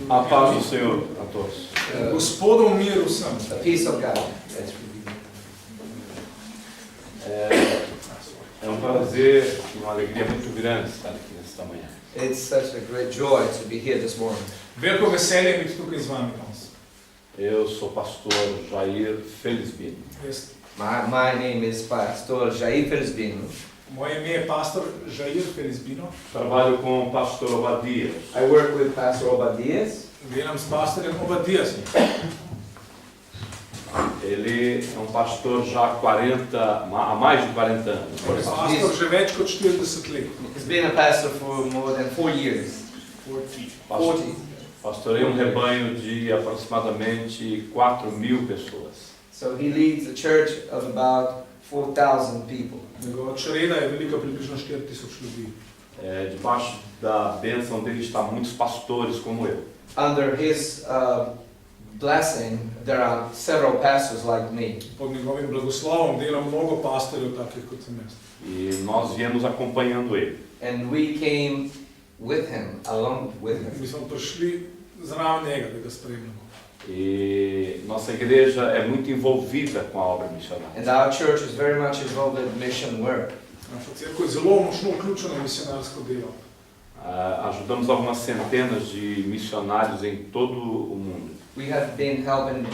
A paz do Senhor a todos. Gospodov mir vsem. The peace of God. That's É um prazer e uma alegria muito grande estar aqui nesta manhã. It's such a great joy to be here this morning. Veliko veselje je biti tukaj z vami danes. Eu sou pastor Jair Felizbino. My name is Pastor Jair Felizbino. Moje ime je pastor Jair Felizbino. Trabalho com o pastor Obadias. I work with Pastor Obadias. Delam s pastorjem Obadijasom. Ele é um pastor já há mais de 40 anos. Pastor že več kot 40 let. He's been a pastor for more than 4 years. 40. Pastorei um rebanho de aproximadamente 4.000 pessoas. So he leads a church of about 4,000 people. Njegova čreda je velika približno 4,000 ljudi. Debaixo da bênção dele está muitos pastores como eu. Under his blessing, there are several pastors like me. Pod njegovim blagoslovom dela mnogo pastorjev takih kot sem jaz. E nós viemos acompanhando ele. And we came with him, along with him. Mi smo prišli zraven njega, da ga spremljamo. E nossa igreja é muito envolvida com a obra missionária. And our church is very much involved in mission work. Naša cerkev je zelo močno vključena v misionarsko delo. Ajudamos algumas centenas de missionários em todo o mundo. We have been helping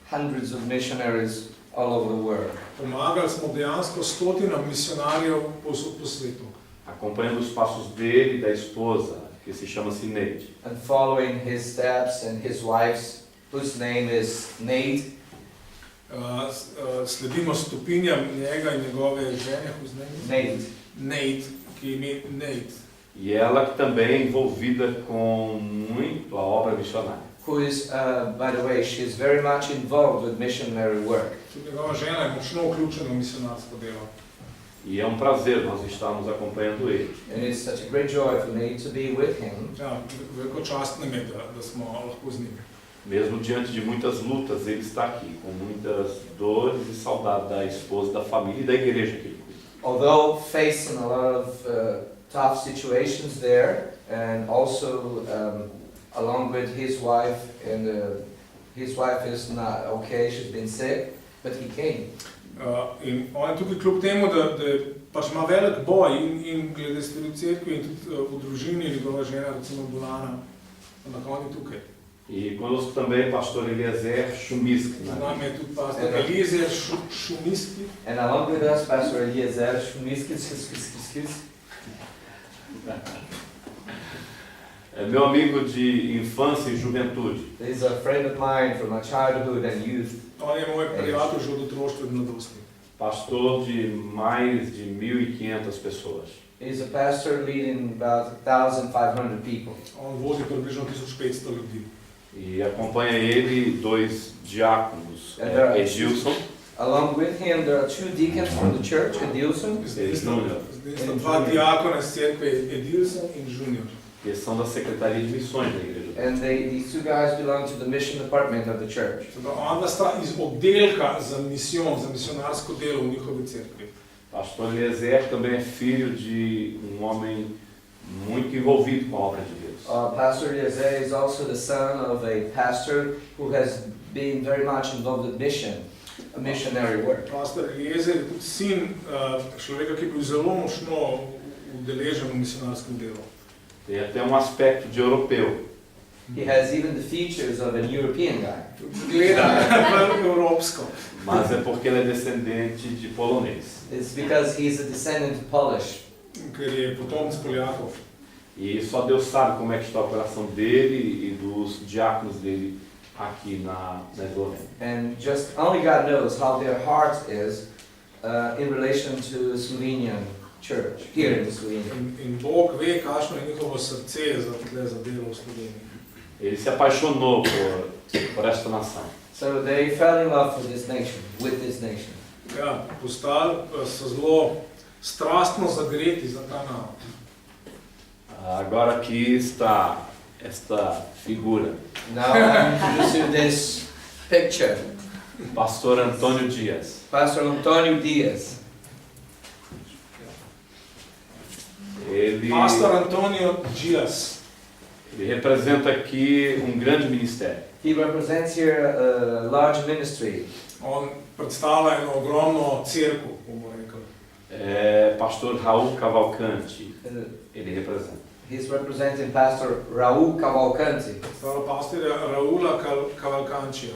hundreds of missionaries all over the world. Pomagali smo dejansko stotinam misionarjev povsod po svetu. Acompanhando os passos dele e da esposa, que se chama Sineide. And following his steps and his wife's, whose name is Nate. Sledimo stopinjam njega in njegove žene, whose name is Nate. Nate, ki ime Nate. E ela que também é envolvida com muito a obra missionária. Who is, by the way, she is very much involved with missionary work. Tudi njegova žena je močno vključena v misionarsko delo. E é um prazer nós estarmos acompanhando ele. And it's such a great joy for me to be with him. Ja, veliko čast nam je, da smo lahko z njim. Mesmo diante de muitas lutas, ele está aqui, com muitas dores e saudade da esposa, da família e da igreja que ele cuida. Although facing a lot of tough situations there, and also along with his wife, and his wife is not okay, she's been sick, but he came. In on je tukaj kljub temu, da pač ima velik boj in glede stvari v cerkvi in tudi v družini, njegova žena recimo bolana, ampak on je tukaj. E conosco também pastor Eliezer Chumiski. Z nami je tudi pastor Eliezer Šumiski. And along with us, Pastor Eliezer Šumiski. É meu amigo de infância e juventude. He's a friend of mine from my childhood and youth. On je moj prijatelj že od otroštva in mladosti. Pastor de mais de 1.500 pessoas. He's a pastor leading about 1,500 people. On vodi približno 1.500 ljudi. E acompanha ele dois diáconos, Edilson. Along with him, there are 2 deacons from the church, Edilson. E Júnior. Zdaj dva diakona iz cerkve, Edilson in Junior. Que são da Secretaria de Missões da igreja. And these 2 guys belong to the mission department of the church. Ona sta iz oddelka za misijon, za misionarsko delo v njihovi cerkvi. Pastor Eliezer também é filho de homem muito envolvido com a obra de Deus. Pastor Eliezer is also the son of a pastor who has been very much involved with mission, a missionary work. Pastor Eliezer je tudi sin človeka, ki je bil zelo močno udeležen v misionarskem delu. Tem até aspecto de europeu. He has even the features of an European guy. Gleda evropsko. Mas é porque ele é descendente de polonês. It's because he's a descendant of Polish. Ker je potomec Poljakov. E só Deus sabe como é que está o coração dele e dos diáconos dele aqui na Eslovênia. And just only God knows how their heart is in relation to the Slovenian church, here in Slovenia. In Bog ve, kakšno je njihovo srce za delo v Sloveniji. Ele se apaixonou por esta nação. So they fell in love for this nation, with this nation. Ja, so zelo strastno zagreti za ta narod. Agora aqui está esta figura. Now I introduce you this picture. Pastor Antônio Dias. Pastor Antônio Dias. Ele, Pastor Antônio Dias. Ele representa aqui grande ministério. He represents here a large ministry. On predstavlja eno ogromno cerkev, bomo rekli. É pastor Raul Cavalcante, ele representa. He's representing Pastor Raul Cavalcante. Predstavlja pastorja Raula Cavalcantia.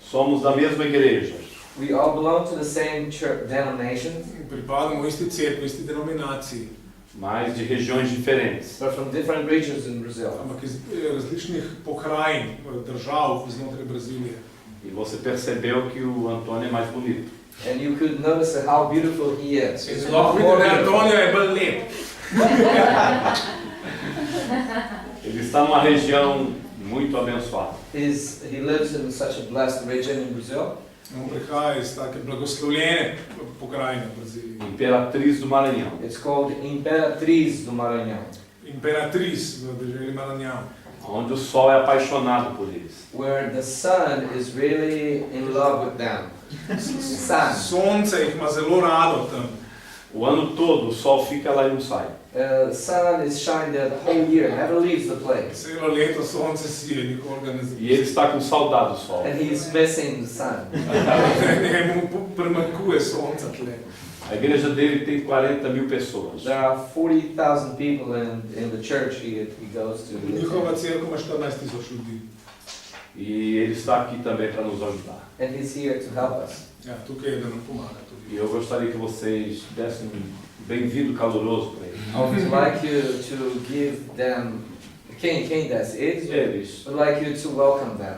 Somos da mesma igreja, We all belong to the same church denomination, Pripadamo isti cerkvi, isti denominaciji, mas de regiões diferentes. but from different regions in Brazil. ampak iz različnih pokrajin, držav znotraj Brazilije. E você percebeu que o Antônio é mais bonito. And you could notice how beautiful he is. In He's zelo vidite, more da beautiful. Antonijo je bolj lep. Ele está numa região muito abençoada. He lives in such a blessed region in Brazil. On prihaja iz take blagoslovljene pokrajine v Braziliji. Imperatriz do Maranhão. It's called Imperatriz do Maranhão, Imperatriz v državi Maranhão, Onde o sol é apaixonado por eles. where the sun is really in love with them. Sun. Sonce jih ima zelo rado tam. O ano todo o sol fica lá e não sai. Sun is shining there the whole year, never leaves the place. Celo leto sonce sije, nikoli ga ne E ele zapusti. está com saudade do sol. And he's missing the sun. Njemu primanjkuje sonca tle. A igreja dele tem 40 mil pessoas. There are 40,000 people in the church he goes to. Njihova cerkev ima 14,000 ljudi. E ele está aqui também para nos ajudar. And he's here to help us. Ja, tukaj je, da nam pomaga tudi. E eu gostaria que vocês dessem bem-vindo caloroso para ele. I would like you to give them, quem desce? Eles? Eles. Would like you to welcome them.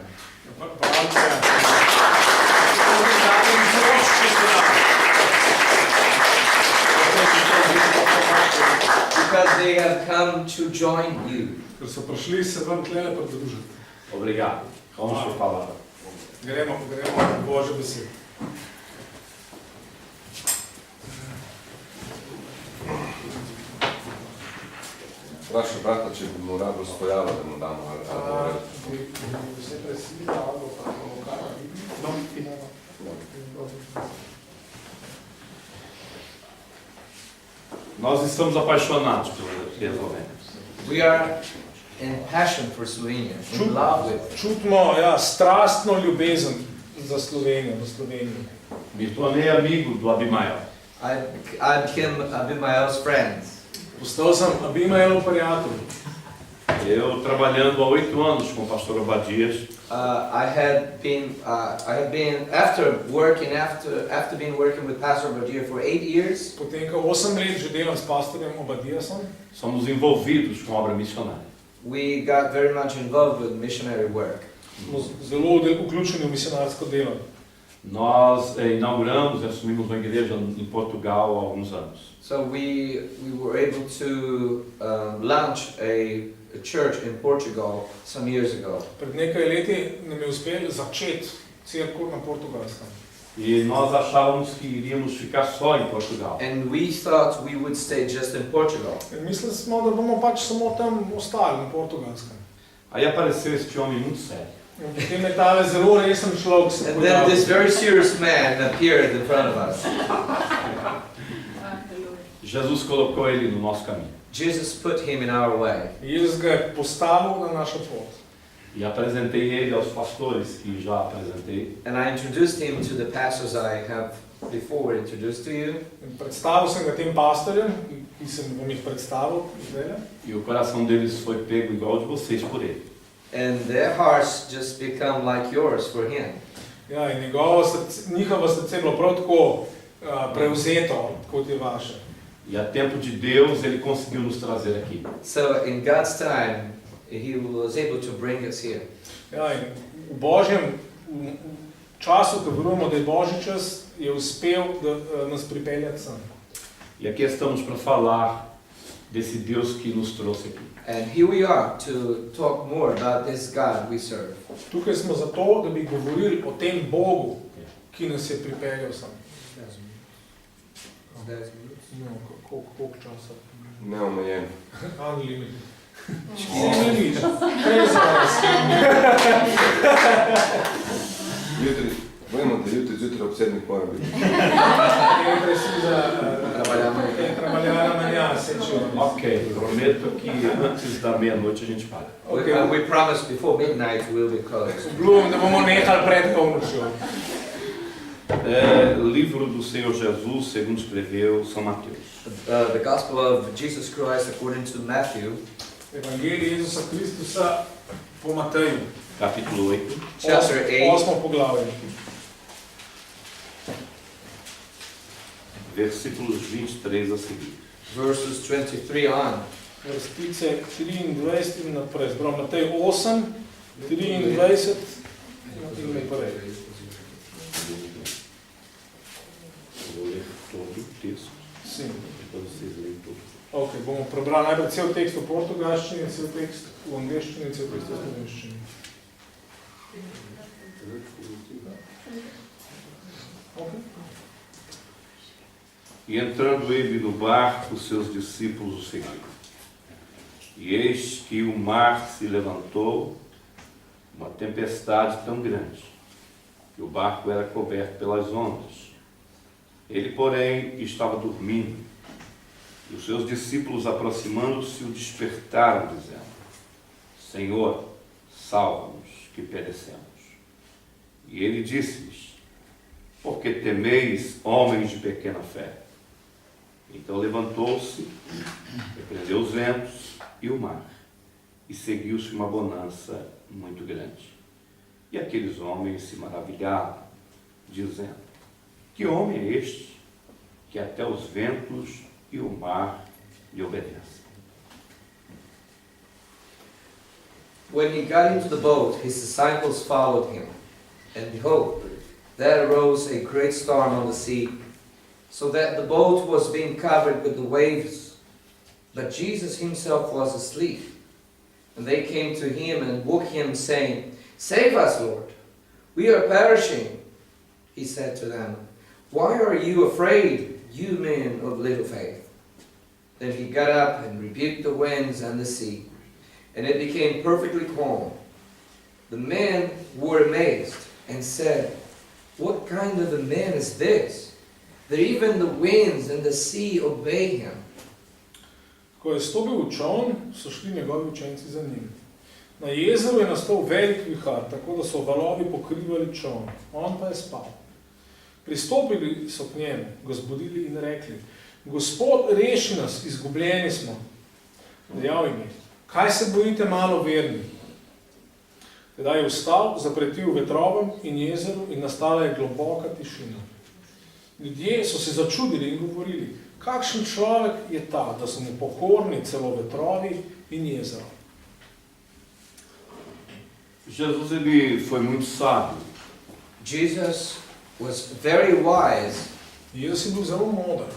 Because they have come to join you. Ker so prišli se vam tlele pridružiti. Obrigado. Vamos para a palavra. Gremo v Božjo besedo. Vprašaj brata, če bi mu rado stojalo, da mu damo ali Nós estamos apaixonados pela Eslovênia. We are in passion for Slovenia, in love with it. Čutimo strastno ljubezen za Slovenijo, v Sloveniji. Me tornei amigo do Abimael. I became Abimael's friend. Postal sem Abimaelov prijatelj. Eu trabalhando há 8 anos com o pastor Obadias, I have been after being working with Pastor Badir for 8 years. Potem, ko 8 let že delam s pastorjem Obadijasom, somos envolvidos com a obra missionária. We got very much involved with missionary work. smo zelo vključeni v misionarsko delo. Nós inauguramos e assumimos uma igreja em Portugal há alguns anos. So we were able to launch a church in Portugal some years ago. Pred nekaj leti nam je uspelo začeti cerkev na Portugalskem. E nós achávamos que iríamos ficar só em Portugal. And we thought we would stay just in Portugal. In mislili smo, da bomo pač samo tam ostali na Portugalskem. Aí apareceu este homem muito sério. In potem je tale zelo resen človek se And then this very serious man appeared in front of us. Jesus colocou ele no nosso caminho. Jesus put him in our way. Jezus ga je postavil na našo pot. E apresentei ele aos pastores que já apresentei. And I introduced him to the pastors I have before introduced to you. In predstavil sem ga tem pastorjem, ki sem vam jih predstavil zdaj. E o coração deles foi pego igual de vocês por ele. And their hearts just become like yours for him. Ja, in njihovo srce je bilo prav tako prevzeto, kot je vaše. E a tempo de Deus ele conseguiu nos trazer aqui. So in God's time, he was able to bring us here. Ja, in v Božjem času, ko verujemo, da je Božji čas, je uspel nas pripeljati sem. E aqui estamos para falar desse Deus que nos trouxe aqui. And here we are to talk more about this God we serve. Tukaj smo zato, da bi govorili o tem Bogu, ki nas je pripeljal sem. No, koliko časa? Neomejen. Unlimited. Unlimited. 3 horas. Jutri, vemo, da jutri zjutraj ob 7 mora biti. Trabalhar amanhã. às 7 horas. Ok, prometo que antes da meia-noite a gente para. We promise before midnight we'll be closed. Obljubim, da bomo nehali pred polnočjo. Livro do Senhor Jesus, segundo escreveu São Mateus. The Gospel of Jesus Christ according to Matthew, Evangelij Jezusa Kristusa po Mateju. Capítulo 8, chapter 8, 8. poglavje. versículos 23 a seguir. verses 23 on. Vrstice 23 in naprej. Zbral Matej 8, 23 in naprej. Vou ler todo o texto, Sim. depois vocês leem todo. Ok, bomo prebrali najprej cel tekst v portugalščini, cel tekst v angleščini, cel tekst v slovenščini. Ok. E entrando ele no barco, seus discípulos o seguiram. E eis que o mar se levantou, uma tempestade tão grande, que o barco era coberto pelas ondas. Ele, porém, estava dormindo. E os seus discípulos, aproximando-se, o despertaram, dizendo: Senhor, salva-nos, que perecemos. E ele disse-lhes: Por que temeis, homens de pequena fé? Então levantou-se, repreendeu os ventos e o mar, e seguiu-se uma bonança muito grande. E aqueles homens se maravilharam, dizendo: Que homem é este, que até os ventos e o mar lhe obedecem? When he got into the boat, his disciples followed him. And behold, there arose a great storm on the sea, so that the boat was being covered with the waves. But Jesus himself was asleep. And they came to him and woke him, saying, Save us, Lord, we are perishing. He said to them, Why are you afraid, you men of little faith? Then he got up and rebuked the winds and the sea, and it became perfectly calm. The men were amazed and said, What kind of a man is this, that even the winds and the sea obey him? Ko je stopil v čoln, so šli njegovi učenci za njim. Na jezeru je nastal velik vihar, tako da so valovi pokrivali čoln. On pa je spal. Pristopili so k njemu, ga zbudili in rekli: Gospod, reši nas, izgubljeni smo. Dejal jim je: Kaj se bojite, malo verni? Tedaj je vstal, zapretil vetrovom in jezeru in nastala je globoka tišina. Ljudje so se začudili in govorili: Kakšen človek je ta, da so mu pokorni celo vetrovi in jezero? Jesus, ele foi muito sábio. Jesus was very wise. Jezus je bil zelo moder.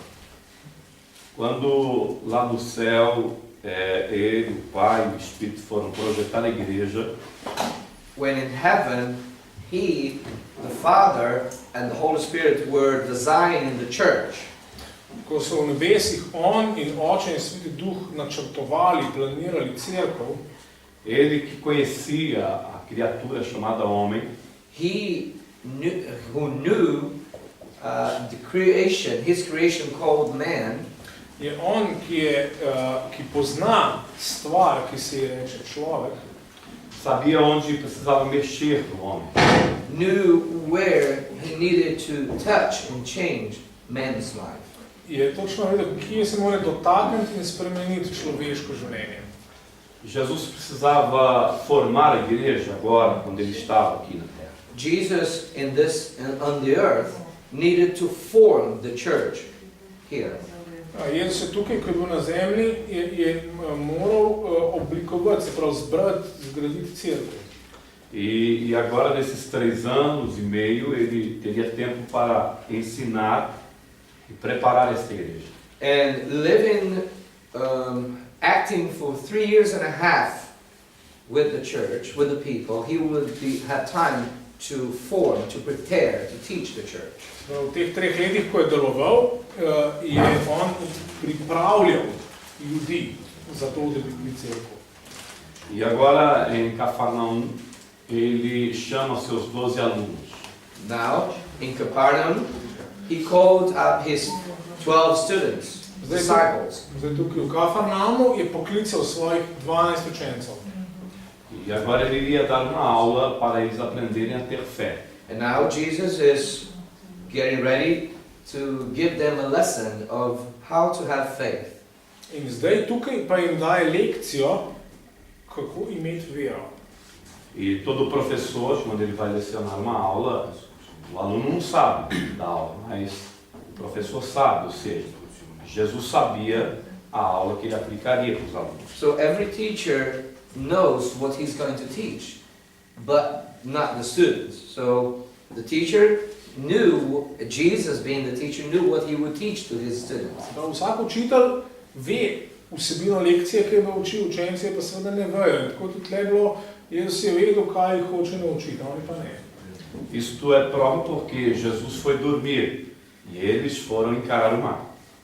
Quando lá no céu, ele, o Pai e o Espírito foram projetar a igreja, When in heaven, he, the Father, and the Holy Spirit were designing the church. Ko so v nebesih on in Oče in Sveti Duh načrtovali, planirali cerkev, ele que conhecia a criatura chamada homem, He knew, who knew the creation, his creation called man, je on, ki pozna stvar, ki se ji reče človek, sabia onde precisava mexer no homem. knew where he needed to touch and change man's life. je točno vedel, kje se mora dotakniti in spremeniti človeško življenje. Jesus precisava formar a igreja agora, quando ele estava aqui na terra. Jesus on the earth needed to form the church here. Jezus je tukaj, ko je bil na zemlji, je moral oblikovati, se pravi zbrati, zgraditi cerkev. E agora, nesses 3 anos e meio, ele teria tempo para ensinar e preparar essa igreja. And living, acting for 3 years and a half with the church, with the people, he would have time to form, to prepare, to teach the church. V teh 3 letih, ko je deloval, je on pripravljal ljudi za to, da bi bili cerkev. E agora, em Cafarnaum, ele chama seus 12 alunos. Now, in Capernaum, he called up his 12 students. disciples. Zdaj tukaj v Kafarnaumu je poklical svojih 12 učencev. E agora ele iria dar uma aula para eles aprenderem a ter fé. And now Jesus is getting ready to give them a lesson of how to have faith. In zdaj tukaj pa jim daje lekcijo, kako imeti vero. E todo professor, quando ele vai lecionar uma aula, o aluno não sabe da aula, mas o professor sabe, ou seja, Jesus sabia a aula que ele aplicaria para os alunos. So every teacher knows what he's going to teach, but not the students. So the teacher knew, Jesus being the teacher, knew what he would teach to his students. Da vsak učitelj ve vsebino lekcije, ki jo bo učil, učenci pa seveda ne vejo. Tako tudi je bilo, Jezus je vedel, kaj jih hoče naučiti, oni pa ne. Isto é prova porque Jesus foi dormir e eles foram encarar o mar.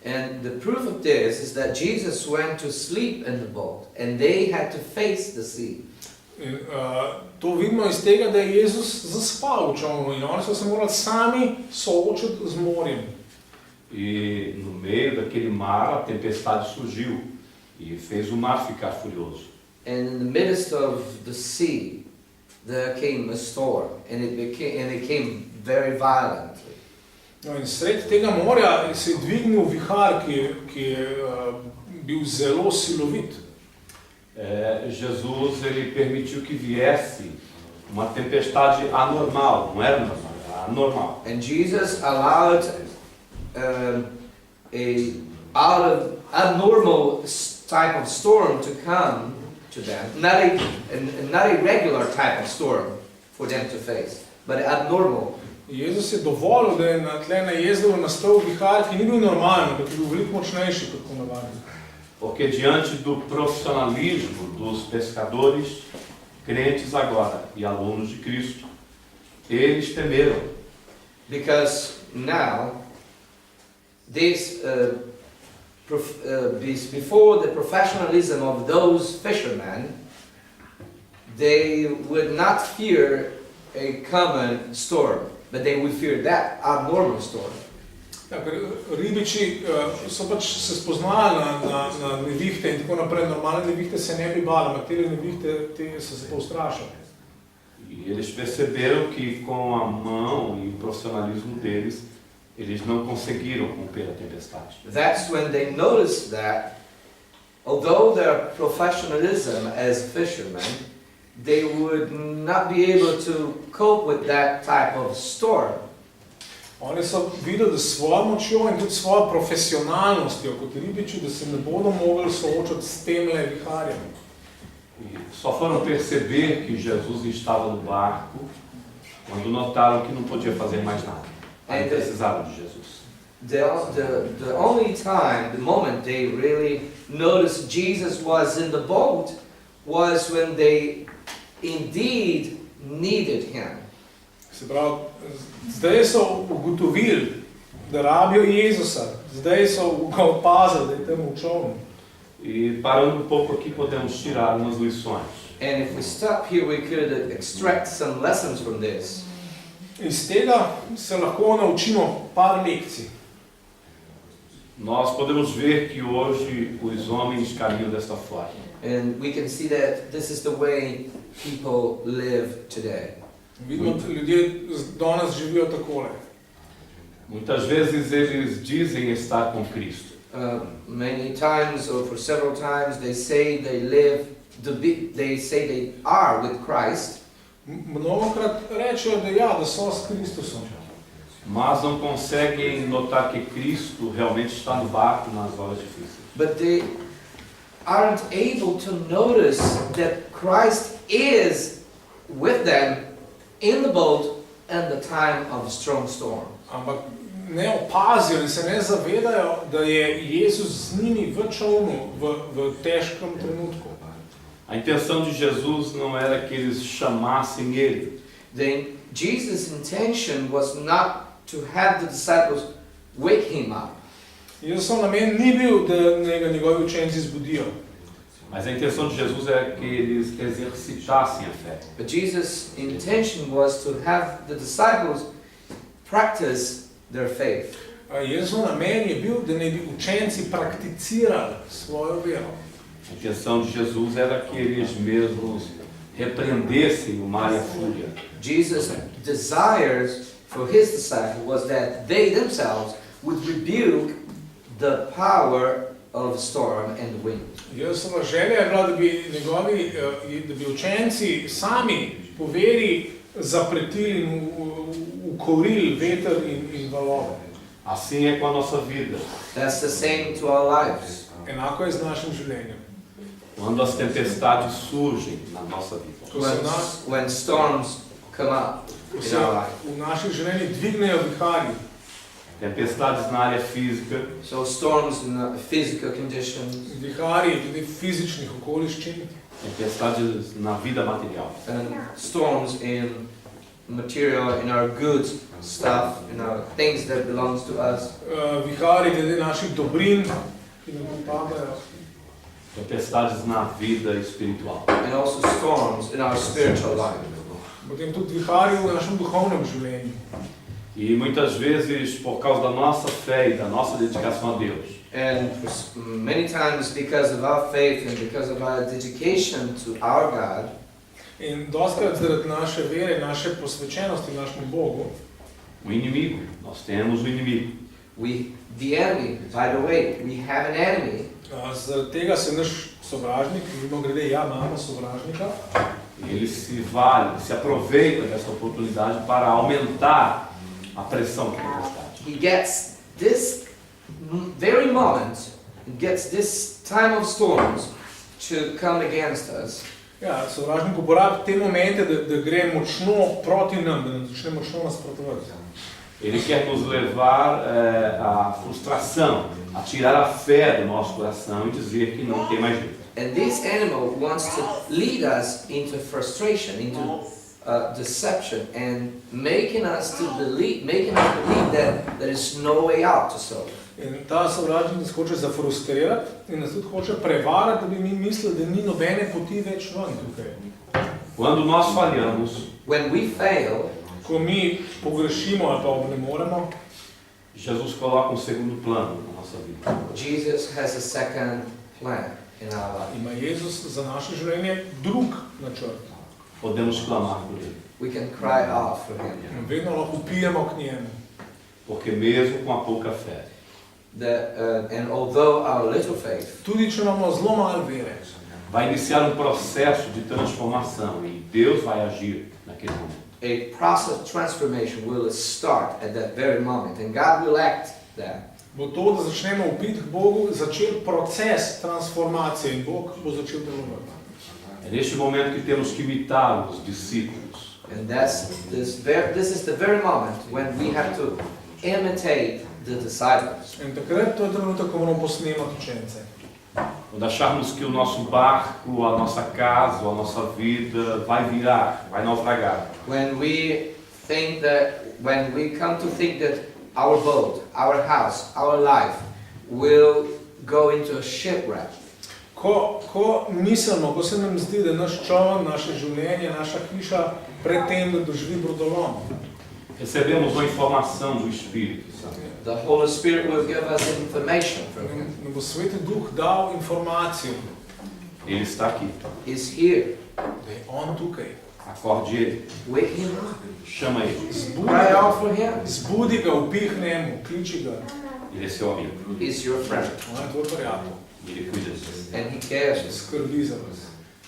And the proof of this is that Jesus went to sleep in the boat, and they had to face the sea. In, to vidimo iz tega, da je Jezus zaspal v čolnu in oni so se morali sami soočiti z morjem. E no meio daquele mar a tempestade surgiu e fez o mar ficar furioso. And in the midst of the sea, there came a storm, and it came very violently. No, in sred tega morja se je dvignil vihar, ki je bil zelo silovit. Jesus ele permitiu que viesse uma tempestade anormal, não era normal, era anormal. And Jesus allowed a out of abnormal type of storm to come to them, not a regular type of storm for them to face, but abnormal. Jezus je dovolil, da je na tle na jezero nastal vihar, ki ni bil normalen, ampak je bil veliko močnejši kot ponavadi. Porque diante do profissionalismo dos pescadores, crentes agora e alunos de Cristo, eles temeram. Because now, before the professionalism of those fishermen, they would not fear a common storm, but they would fear that abnormal storm. Ja, ker ribiči so pač se spoznali na nevihte in tako naprej. Normalne nevihte se ne bi bali, ampak te nevihte so se pa ustrašili. E eles perceberam que com a mão e o profissionalismo deles, eles não conseguiram romper a tempestade. That's when they noticed that, although their professionalism as fishermen, they would not be able to cope with that type of storm. Oni so videli, da s svojo močjo in tudi svojo profesionalnostjo kot ribiči, da se ne bodo mogli soočati s temle viharjem. E só foram perceber que Jesus estava no barco quando notaram que não podia fazer mais nada. Aí precisavam de Jesus. The only time, the moment they really noticed Jesus was in the boat was when they indeed needed him. Se pravi, zdaj so ugotovili, da rabijo Jezusa, zdaj so ga opazili, da je tam v čolnu. E parando um pouco aqui, podemos tirar umas lições. And if we stop here, we could extract some lessons from this. Iz tega se lahko naučimo par lekcij. Nós podemos ver que hoje os homens caminham desta forma. And we can see that this is the way people live today. Vidimo, da ljudje danes živijo takole. Muitas vezes eles dizem estar com Cristo. Many times, or for several times, they say they are with Christ. Mnogokrat rečejo, da ja, da so s Kristusom. Mas não conseguem notar que Cristo realmente está no barco nas horas difíceis. But they aren't able to notice that Christ is with them in the boat in the time of a strong storm. Ampak ne opazijo in se ne zavedajo, da je Jezus z njimi v čolnu, v težkem trenutku. A intenção de Jesus não era que eles chamassem ele. Jesus' intention was not to have the disciples wake him up. Jezusov namen ni bil, da njegovi učenci zbudijo. Mas a intenção de Jesus é que eles exercitassem a fé. But Jesus' intention was to have the disciples practice their faith. Jezusov namen je bil, da naj bi učenci prakticirali svojo vero. A intenção de Jesus era que eles mesmos repreendessem o mar e a fúria. Jesus' desires for his disciples was that they themselves would rebuke the power of the storm and the wind. Jezusova želja je bila, da bi učenci sami po veri zapretili in ukorili veter in valove. Assim é com a nossa vida. That's the same to our lives. Enako je z našim življenjem. Quando as tempestades surgem na nossa vida. When storms come up Ko in se our life. v naših življenjih dvignejo viharji, Tempestades na área física, So storms in the physical conditions viharji tudi fizičnih okoliščin, tempestades na vida material. and storms in material, in our goods, stuff, in our things that belongs to us. viharji glede naših dobrin, ki nam pripadajo, Tempestades na vida espiritual. And also storms in our spiritual life. potem tudi viharji v našem duhovnem življenju. E muitas vezes, por causa da nossa fé e da nossa dedicação a Deus, And many times because of our faith and because of our dedication to our God, In dostakrat zaradi naše vere, naše posvečenosti našemu Bogu, o inimigo, nós temos o inimigo. the enemy, by the way, we have an enemy, zaradi tega se naš sovražnik, mimo grede, ja, imamo sovražnika, Ele se vale, se aproveita dessa oportunidade para aumentar a pressão da tempestade. he gets this very moment, he gets this time of storms to come against us. ja, sovražnik uporabi te momente, da gre močno proti nam, da nam začne močno nasprotovati. Ele quer nos levar à frustração, a tirar a fé do nosso coração e dizer que não tem mais jeito. And this animal wants to lead us into frustration, into deception, and making us believe that there is no way out to solve. In ta sovražnik nas hoče zafrustrirati in nas tudi hoče prevarati, da bi mi mislili, da ni nobene poti več ven tukaj. Quando nós falhamos, When we fail, Ko mi pogrešimo ali pa ne moremo, Jesus coloca segundo plano na nossa vida. Jesus has a second plan in our life. ima Jezus za naše življenje drug načrt. Podemos clamar por Ele, We can cry out for Him. In vedno lahko vpijemo k njemu. porque mesmo com a pouca fé, And although our little faith, Tudi če imamo zelo malo vere, vai iniciar processo de transformação e Deus vai agir naquele momento. a process of transformation will start at that very moment, and God will act there. bo to, da začnemo vpiti k Bogu, začel proces transformacije in Bog bo začel delovati. É neste momento que temos que imitar os discípulos. And this is the very moment when we have to imitate the disciples. In takrat to je trenutek, ko moramo posnemati učence. Quando acharmos que o nosso barco, a nossa casa, a nossa vida vai virar, vai naufragar, When we come to think that our boat, our house, our life will go into a shipwreck. Ko mislimo, ko se nam zdi, da naš čoln, naše življenje, naša hiša pred tem, da doživi brodolom, recebemos uma informação do Espírito Santo. The Holy Spirit will give us information from Him. nam bo Sveti Duh dal informacijo, Ele está aqui. He's here. da je On tukaj. Acorde Ele, Wake Him up. chama Ele. Cry out for Him. Zbudi ga, upihnemo, kliči ga. Ele é seu amigo. He's your friend, On je tvoj prijatelj, Ele cuida de você. and He cares. skrbi za vas.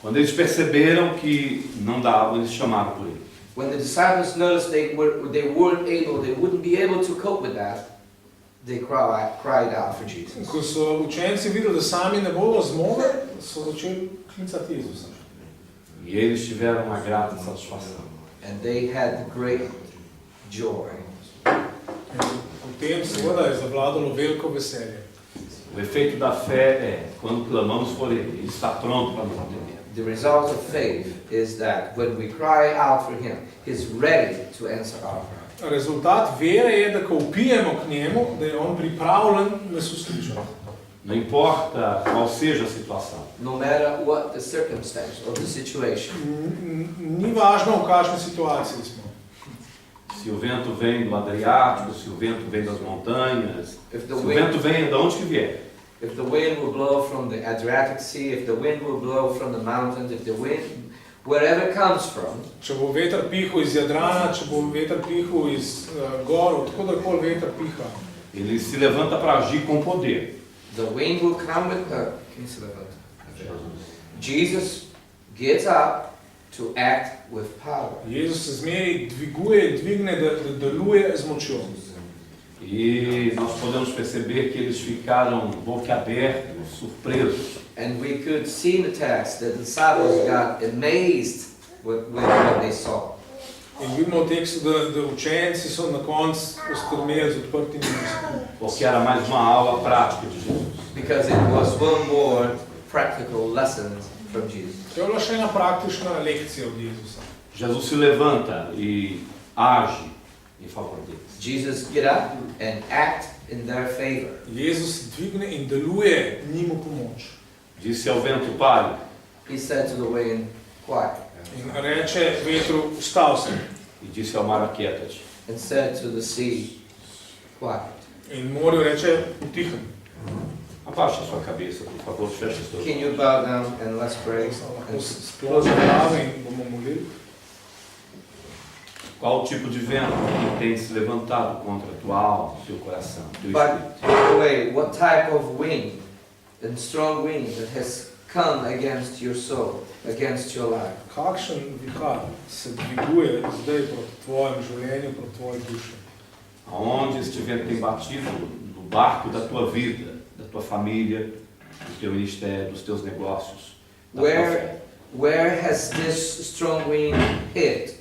Quando eles perceberam que não dava, eles chamaram por Ele. When the disciples noticed they wouldn't be able to cope with that, they cried out for Jesus. Ko so učenci videli, da sami ne bodo zmogli, so začeli klicati Jezusa. E eles tiveram uma grata satisfação. And they had great joy. In potem seveda je zavladalo veliko veselje. O efeito da fé é, quando clamamos por Ele, Ele está pronto para nos atender. The result of faith is that when we cry out for Him, He's ready to answer our prayer. Rezultat vere je, da ko vpijemo k njemu, da je On pripravljen nas uslišati. Não importa qual seja a situação. No matter what the circumstance or the situation. Ni važno, v kakšni situaciji smo. Se o vento vem do Adriático, se o vento vem das montanhas, If se the o wind, vento vem de onde que vier, if the wind will blow from the Adriatic Sea, if the wind will blow from the mountains, if the wind, wherever it comes from, Če bo veter pihal iz Jadrana, če bo veter pihal iz gor, odkudarkoli veter piha, ele se levanta para agir com poder. the wind will come with her. Jesus gets up to act with power. Jezus se zmeri dvigne, da deluje z močjo. E nós podemos perceber que eles ficaram boquiabertos, surpresos. And we could see in the text that the disciples got amazed with what they saw. In vidimo v tekstu, da učenci so na koncu ostrmeli z odprtimi usti. Porque era mais uma aula prática de Jesus. Because it was one more practical lesson from Jesus. To je bila še ena praktična lekcija od Jezusa. Jesus se levanta e age em favor deles. Jesus get up and act in their favor. Jezus dvigne in deluje njim v pomoč. Disse ao vento, pare, He said to the wind, quiet, In reče vetru, ustav se. e disse ao mar, aquieta-te. and said to the sea, quiet. In morju reče, utihni. Abaixa a sua cabeça, por favor, feche os teus Can olhos. you bow down and let's pray? Lahko And skloni glave in bomo molili. Qual o tipo de vento que tem se levantado contra a tua alma, teu coração, teu But espírito? by the way, what type of wind and strong wind that has come against your soul, against your life? Kakšen vihar se dviguje zdaj proti tvojemu življenju, proti tvoji duši? Aonde este vento tem batido no barco da tua vida, da tua família, do teu ministério, dos teus negócios, da tua fé. Where has this strong wind hit?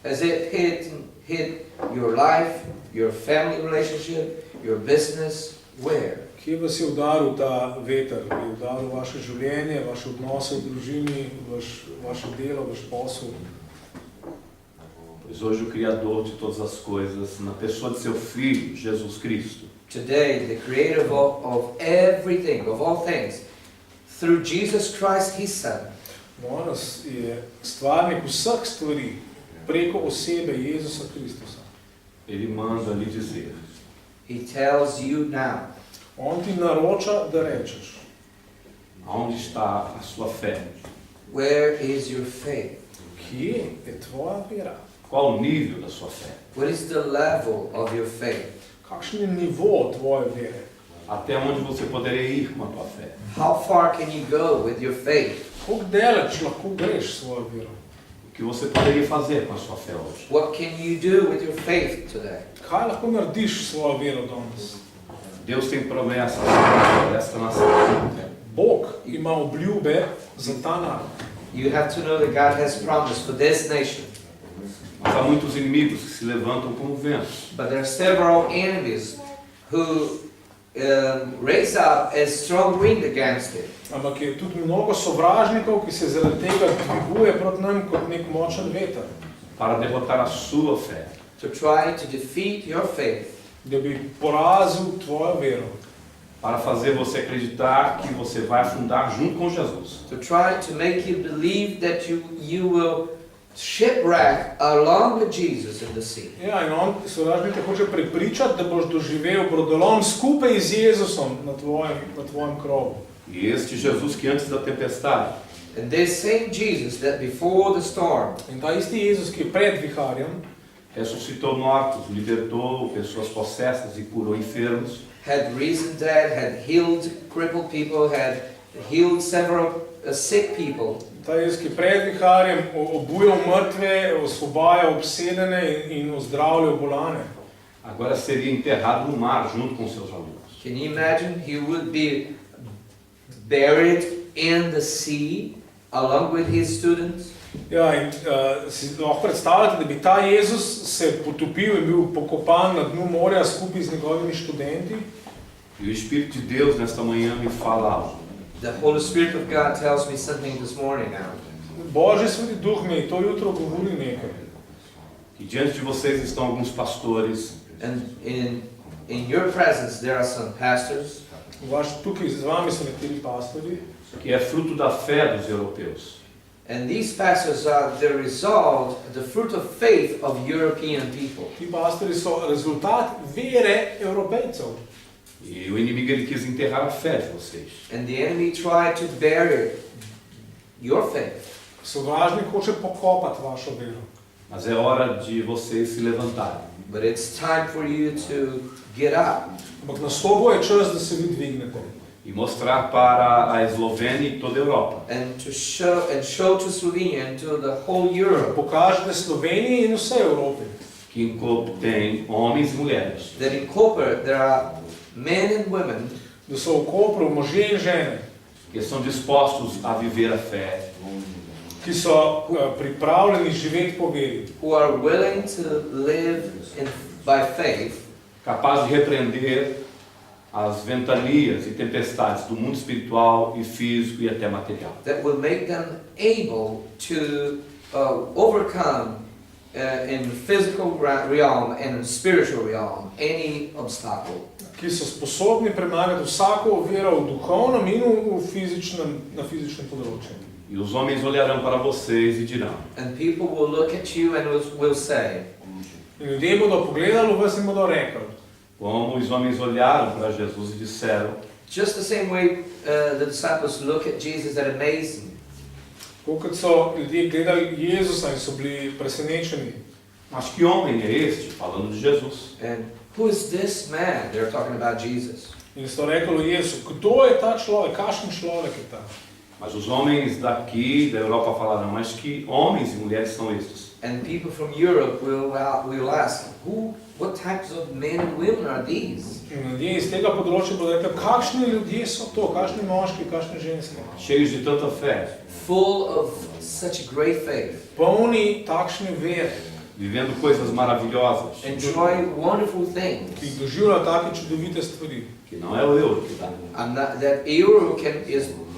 Has it hit your life, your family relationship, your business? Where? Kje vas je udaril ta veter? Je udaril vaše življenje, vaše odnose v družini, vaše delo, vaš posel? Pois hoje o Criador de todas as coisas, na pessoa de seu Filho, Jesus Cristo, Today, the creator of everything, of all things, through Jesus Christ, His Son, Danes je stvarnik vseh stvari preko osebe Jezusa Kristusa. Ele manda lhe dizer, He tells you now, On ti naroča, da rečeš. aonde está a sua fé? where is your faith? Kje je tvoja vera? Qual o nível da sua fé? What is the level of your faith? Kakšen je nivo tvoje vere? Até onde você poderia ir com a tua fé? How far can you go with your faith? Koliko daleč lahko greš s svojo vero? O que você poderia fazer com a sua fé hoje? What can you do with your faith today? Kaj lahko narediš s svojo vero danes? Deus tem promessas para esta nação. Bog ima obljube za ta narod. You have to know that God has promised for this nation. Mas há muitos inimigos que se levantam como ventos. But there are several enemies who raise up a strong wind against it. Ampak je tudi mnogo sovražnikov, ki se zaradi tega dviguje proti nam kot nek močen veter, Para derrotar a sua fé. To try to defeat your faith. da bi porazil tvojo vero, Para fazer você acreditar que você vai afundar junto com Jesus. To try to make you believe that you will shipwreck along with Jesus in the sea. Ja, in on sovražnik te hoče prepričati, da boš doživel brodolom skupaj z Jezusom na tvojem krovu. E este Jesus que antes da tempestade, And this same Jesus that before the storm In ta isti Jezus, ki je pred viharjem, ressuscitou mortos, libertou pessoas possessas e curou enfermos, had risen dead, had healed crippled people, had healed several sick people. ta Jezus, ki je pred viharjem obujal mrtve, osvobajal obsedene in ozdravljal bolane. agora seria enterrado no mar junto com seus alunos. Can you imagine? He would be buried in the sea along with his students. Ja, in si lahko predstavljate, da bi ta Jezus se potopil in bil pokopan na dnu morja skupaj z njegovimi študenti. E o Espírito de Deus nesta manhã me fala algo. The Holy Spirit of God tells me something this morning now. Božji Sveti Duh mi je to jutro govoril nekaj. Que diante de vocês estão alguns pastores, And in your presence there are some pastors, Tukaj z vami so nekateri pastorji, que é fruto da fé dos europeus. And these pastors are the result, the fruit of faith of European people. Ti pastori so rezultat vere Evropejcev. E o inimigo ele quis enterrar a fé de vocês. And the enemy tried to bury your faith. Sovražnik hoče pokopati vašo vero. Mas é hora de vocês se levantarem. But it's time for you to get up Ampak nastopo je čas, da se vi dvignete. E mostrar para a Eslovênia e toda a Europa and to show to Slovenia and to the whole Europe Pokažite Sloveniji in vsej Evropi, que em Koper tem homens e mulheres that in Koper there are men and women da so v Kopru možje in žene, que são dispostos a viver a fé, ki so pripravljeni živeti po veri, who are willing to live by faith, capazes de repreender as ventanias e tempestades do mundo espiritual e físico e até material. that will make them able to overcome in physical realm and in spiritual realm any obstacle. ki so sposobni premagati vsako oviro v duhovnem in na fizičnem področju. E os homens olharão para vocês e dirão: And people will look at you and will say, In ljudje bodo pogledali v vas in bodo rekli, como os homens olharam para Jesus e disseram: just the same way the disciples look at Jesus that amazing. tako kot so ljudje gledali Jezusa in so bili presenečeni. mas que homem é este? Falando de Jesus. And who is this man? They're talking about Jesus. In so rekli o Jezusu, kdo je ta človek, kakšen človek je ta? Mas os homens daqui da Europa falaram: mas que homens e mulheres são estes? And people from Europe will ask, what types of men and women are these? In ljudje iz tega področja bodo rekli, kakšni ljudje so to, kakšni moški, kakšne ženske, Cheios de tanta fé, Full of such great faith, polni takšne vere, vivendo coisas maravilhosas, enjoy wonderful things, ki doživljajo take čudovite stvari. que não é o euro que dá. and that euro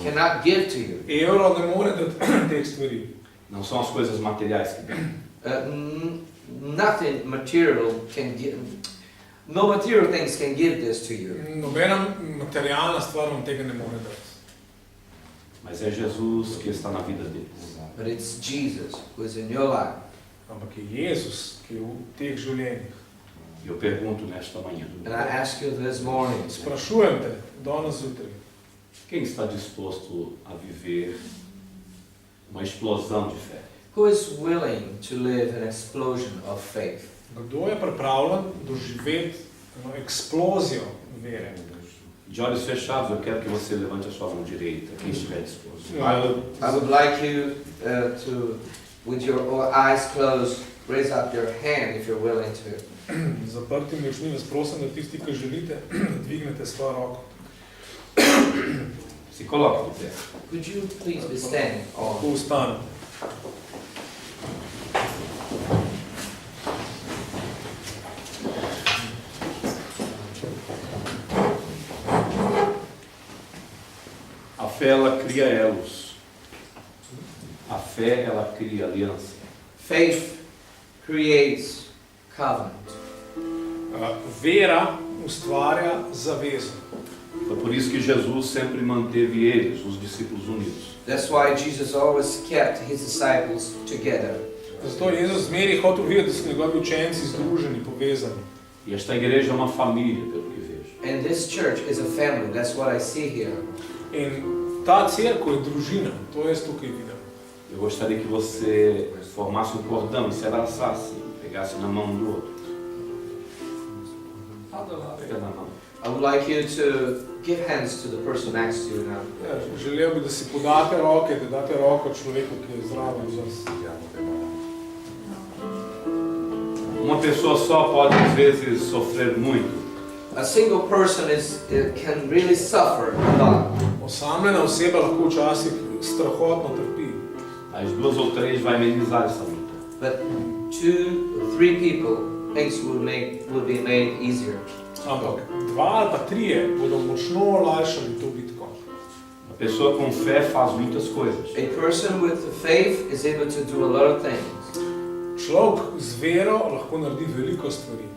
cannot give to you. Evro ne more dati teh stvari. Não são as coisas materiais que dão. Nothing material can give. No material things can give this to you. Nobena materialna stvar vam tega ne more dati. Mas é Jesus que está na vida deles. But it's Jesus who is in your life. Ampak je Jezus, ki je v teh življenjih. E eu pergunto nesta manhã: And I ask you this morning, Sprašujem te, danes zjutraj, quem está disposto a viver uma explosão de fé? who is willing to live an explosion of faith? kdo je pripravljen doživeti eno eksplozijo vere? De olhos fechados, eu quero que você levante a sua mão direita, quem estiver disposto. I would like you to, with your eyes closed, raise up your hand if you're willing to. Z zaprtimi očmi vas prosim, da tisti, ki želite, dvignete svojo roko. Se coloque de pé. Could you please be standing? Lahko vstanem. A fé, ela cria elos. A fé, ela cria aliança. Faith creates covenant. Vera ustvarja zavezo. Foi por isso que Jesus sempre manteve eles, os discípulos, unidos. That's why Jesus always kept his disciples together. Zato je Jezus zmeri hotel videti, da so njegovi učenci združeni, povezani. E esta igreja é uma família, pelo que vejo. And this church is a family. That's what I see here. In ta cerkev je družina, to jaz tukaj vidim. Eu gostaria que você formasse um cordão e se abraçasse, pegasse na mão do outro. Pega na mão. I would like you to give hands to the person next to you now. Ja, želel bi, da si podate roke, da date roko človeku, ki je zraven z vas. Uma pessoa só pode, às vezes, sofrer muito. A single person can really suffer a lot. Osamljena oseba lahko včasih strahotno trpi. As duas ou três vai amenizar essa luta. But 2 or 3 people, things will be made easier. Ampak 2 ali pa 3 bodo močno olajšali to bitko. Uma pessoa com fé faz muitas coisas. A person with faith is able to do a lot of things. Človek z vero lahko naredi veliko stvari.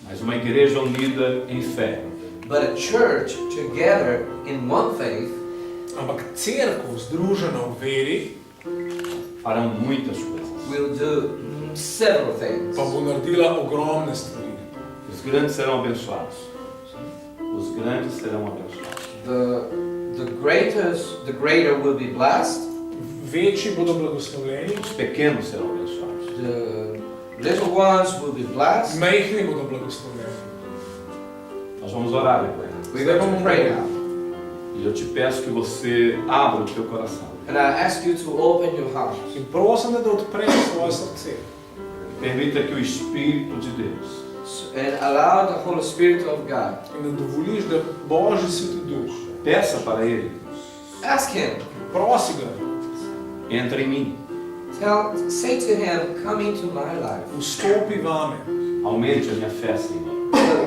Mas uma igreja unida em fé But a church together in one faith Ampak cerkev združena v veri farão muitas coisas. will do several things. Pa bo naredila ogromne stvari. Os grandes serão abençoados. Os grandes serão abençoados. The greater will be blessed. Večji bodo blagoslovljeni, Os pequenos serão abençoados. The little ones will be blessed. majhni bodo blagoslovljeni. Nós vamos orar agora. We're going to pray now. E eu te peço que você abra o teu coração. And I ask you to open your heart. In prosim, da odpreš svoje srce. Permita que o Espírito de Deus And allow the Holy Spirit of God. In da dovoliš, da Božji Sveti Duh, peça para Ele, Ask Him. prosi ga, entra em mim, Say to Him, come into my life. vstopi vame, aumente a minha fé, Senhor.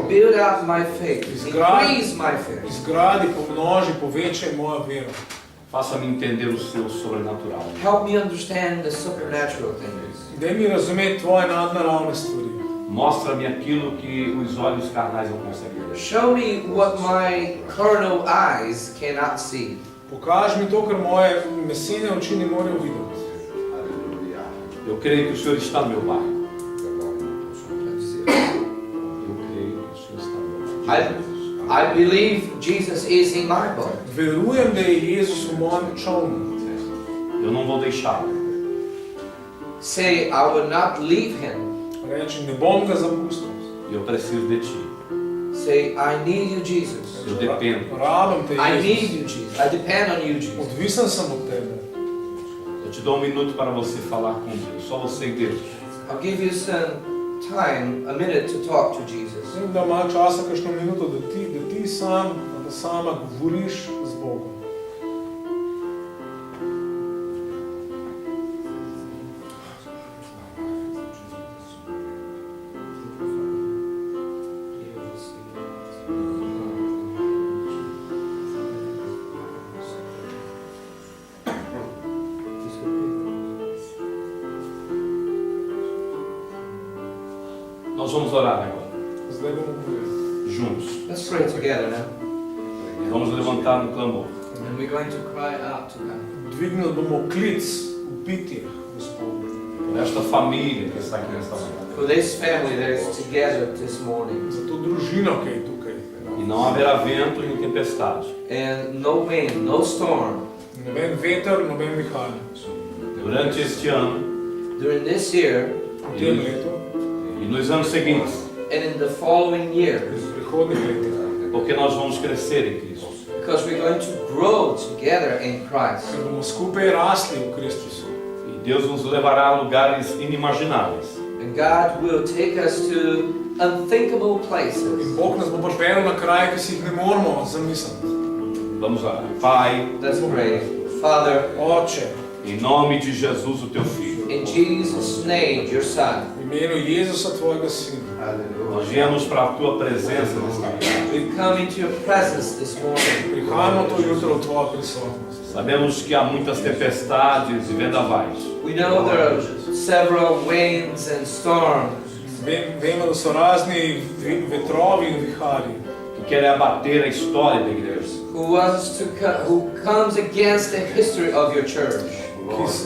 Build up my faith. Increase my faith. izgradi, pomnoži, povečaj moja vera. Faça-me entender o seu sobrenatural. Help me understand the supernatural things. Daj mi razumeti tvoje nadnaravne stvari. Mostra-me aquilo que os olhos carnais não conseguem ver. Show me what my carnal eyes cannot see. Pokaži mi to, kar moje mesene oči ne morejo videti. Eu creio que o Senhor está no meu bairro. Eu creio que o Senhor está no meu bairro. I believe Jesus is in my boat. Verujem, da je Jezus v mojem čolnu. Eu não vou deixá-lo. Say, I will not leave Him. Reči, ne bom ga zapustil. Eu preciso de Ti. Say, I need you, Jesus. Eu dependo. Rabim te, I need Jezus. you, Jesus. I depend on you, Jesus. Odvisen sem od tebe. Eu te dou um minuto para você falar com Deus. Só você e Deus. I'll give you some time, a minute to talk to Jesus. Vem, da ima časa, kakšno minuto, da ti sam, da sama govoriš z Bogom. Nós vamos orar agora, Zdaj bomo povedali. juntos. Let's pray together now. E vamos levantar um clamor. And we're going to cry out to God. Dvignili bomo klic v pitjih, Gospod. Por esta família que está aqui nesta manhã. For this family that is together this morning. Za to družino, ki je tukaj. E não haverá vento nem tempestade. And no wind, no storm. Noben veter, noben vihar. Durante este ano During this year V tem letu e nos anos seguintes. and in the following in years. prihodnjih letih. Porque nós vamos crescer em Cristo. Because we're going to grow together in Christ. Ker bomo skupaj rasli v Kristusu. E Deus nos levará a lugares inimagináveis. And God will take us to unthinkable In places. Bog nas bo pripeljal na kraje, ki si jih ne moremo zamisliti. Vamos orar. Pai, Let's pray. Father, Oče, em nome de Jesus, o teu Filho, in Jesus' name, your Son, v imenu Jezusa, tvojega Sina, nós viemos para a tua presença nesta manhã. we come into your presence this morning. prihajamo to jutro v tvojo prisotnost. Sabemos que há muitas tempestades e vendavais. We know there are several winds and storms Vemo, da so razni vetrovi in viharji, Que querem abater a história da igreja. who comes against the history of your church,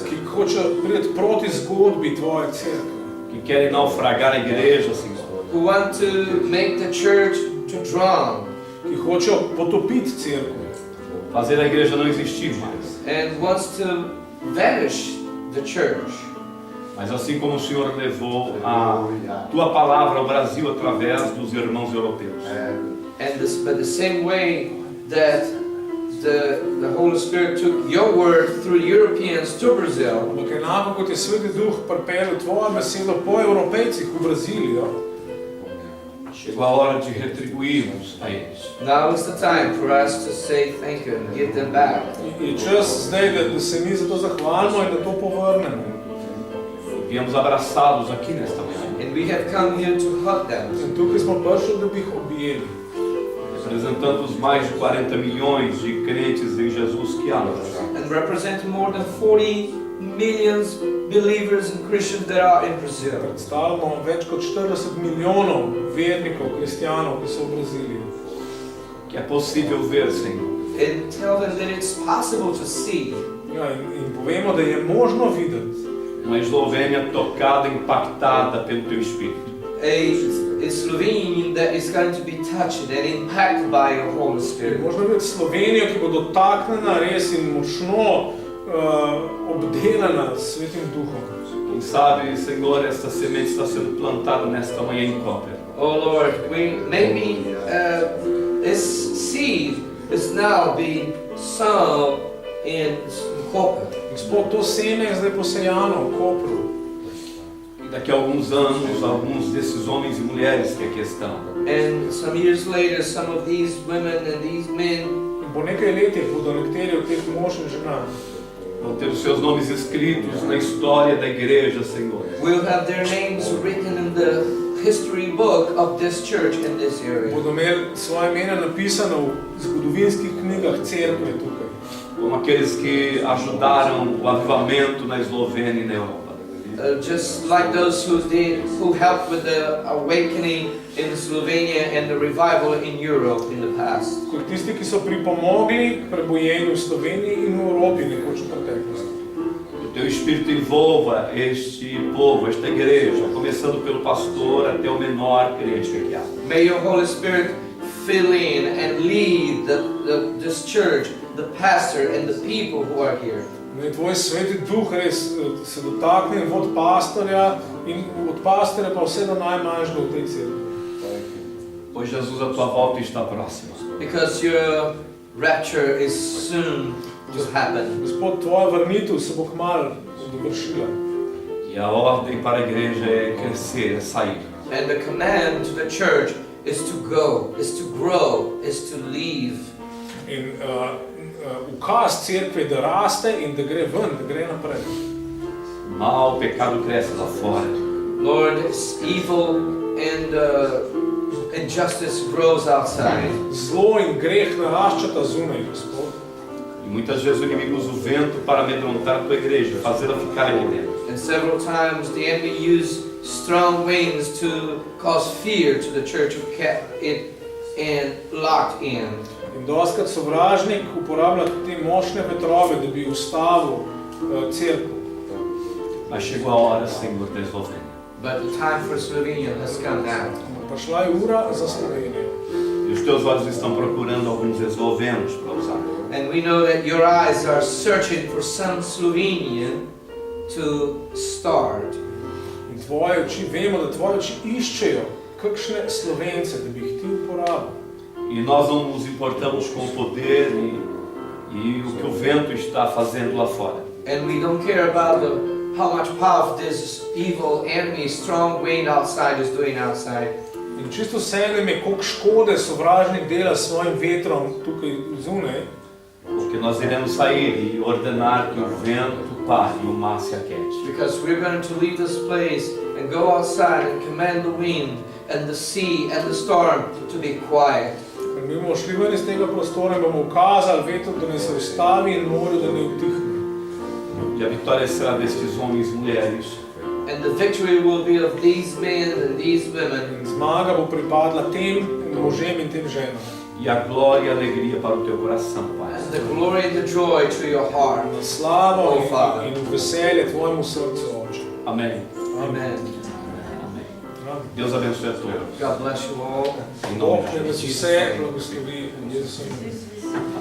ki hočejo priti proti zgodbi tvoje cerkve, Que querem naufragar a igreja, Senhor. who want to make the church to drown ki hočejo potopiti cerkev, Fazer a igreja não existir mais. and wants to vanish the church. Mas assim como o Senhor levou a tua palavra ao Brasil através dos irmãos europeus. But the same way that the Holy Spirit took your word through Europeans to Brazil, ampak enako kot je Sveti Duh pripeljal tvojo besedo po Evropejcih v Brazilijo, Chegou a hora de retribuirmos a eles. now is the time for us to say thank you and give them back. je čas zdaj, da se mi za to zahvalimo in da to povrnemo. Viemos abraçá-los aqui nesta manhã, And we have come here to hug them. In tukaj smo prišli, da bi jih objeli, representando os mais de 40 milhões de crentes em Jesus que há no Brasil. And represent more than 40 million believers and Christians that are in Brazil. predstavljamo več kot 40 milijonov vernikov, kristijanov, ki so v Braziliji. Que é possível ver, Senhor, And tell them that it's possible to see Ja, in povemo, da je možno videti. Uma Eslovênia tocada, impactada pelo teu Espírito. A Slovenian that is going to be touched and impacted by your Holy Spirit. Možno videti Slovenijo, ki bo dotaknjena res in močno obdelana s Svetim Duhom. Quem sabe, Senhor, esta semente está sendo plantada nesta manhã em Koper. Oh Lord, maybe this seed is now being sown in Koper. Gospod, to seme je zdaj posejano v Kopru. E daqui a alguns anos, alguns desses homens e mulheres que aqui estão And some years later, some of these women and these men In po nekaj letih bodo nekateri od teh mož in žena vão ter os seus nomes escritos na história da igreja, Senhor. will have their names written in the history book of this church in this area. bodo imeli svoje imena napisana v zgodovinskih knjigah cerkve tukaj. Como aqueles que ajudaram o avivamento na Eslovênia e na Europa. Just like those who helped with the awakening in Slovenia and the revival in Europe in the past. Kot tisti, ki so pripomogli k prebojenju v Sloveniji in v Evropi nekoč v preteklosti. O teu Espírito envolva este povo, esta igreja, começando pelo pastor até o menor crente que há. May your Holy Spirit fill in and lead this church, the pastor and the people who are here. Naj tvoj Sveti Duh res se dotakne od pastorja in od pastorja pa vse do najmanjšega v tej cerkvi. Pois Jesus, a tua volta está próxima. Because your rapture is soon to happen. Gospod, tvoja vrnitev se bo kmalu dovršila. E a ordem para a igreja é crescer, é sair. And the command to the church is to go, is to grow, is to leave. In ukaz cerkve, da raste in da gre ven, da gre naprej. O mal, o pecado cresce lá fora. Lord, evil and injustice grows outside. Zlo in greh naraščata zunaj, Gospod. E muitas vezes o inimigo usa o vento para amedrontar a tua igreja, fazê-la ficar ali dentro. And several times the enemy used strong winds to cause fear to the church who kept it and locked in. In dostikrat sovražnik uporablja te močne vetrove, da bi ustavil cerkev. Mas chegou a hora, Senhor, da Eslovênia. But the time for Slovenia has come now. Prišla je ura za Slovenijo. E os teus olhos estão procurando alguns eslovenos para usar. And we know that your eyes are searching for some Slovenian to start. In tvoje oči, vemo, da tvoje oči iščejo kakšne Slovence, da bi jih ti uporabil. E nós não nos importamos com o poder e o que o vento está fazendo lá fora. And we don't care about how much power this evil enemy, strong wind outside is doing outside. In čisto vseeno je, koliko škode sovražnik dela s svojim vetrom tukaj zunaj. Porque nós iremos sair e ordenar que o vento pare e o mar se aquete. Because we're going to leave this place and go outside and command the wind and the sea and the storm to be quiet. Mi bomo šli ven iz tega prostora in bomo ukazali vetru, da ne se ustavi in morju, da ne utihne. E a vitória será destes homens e mulheres And the victory will be of these men and these women. In zmaga bo pripadla tem možem in tem ženam. e a glória e a alegria para o teu coração, Pai. And the glory and the joy to your heart. Na slavo Oh, Father. in veselje tvojemu srcu, Oče. Amém. Amen. Amém. Amen. Deus abençoe a todos. God bless you all. Em nome Bog de te nas Jesus. vse blagoslovi v Jezusu imenu.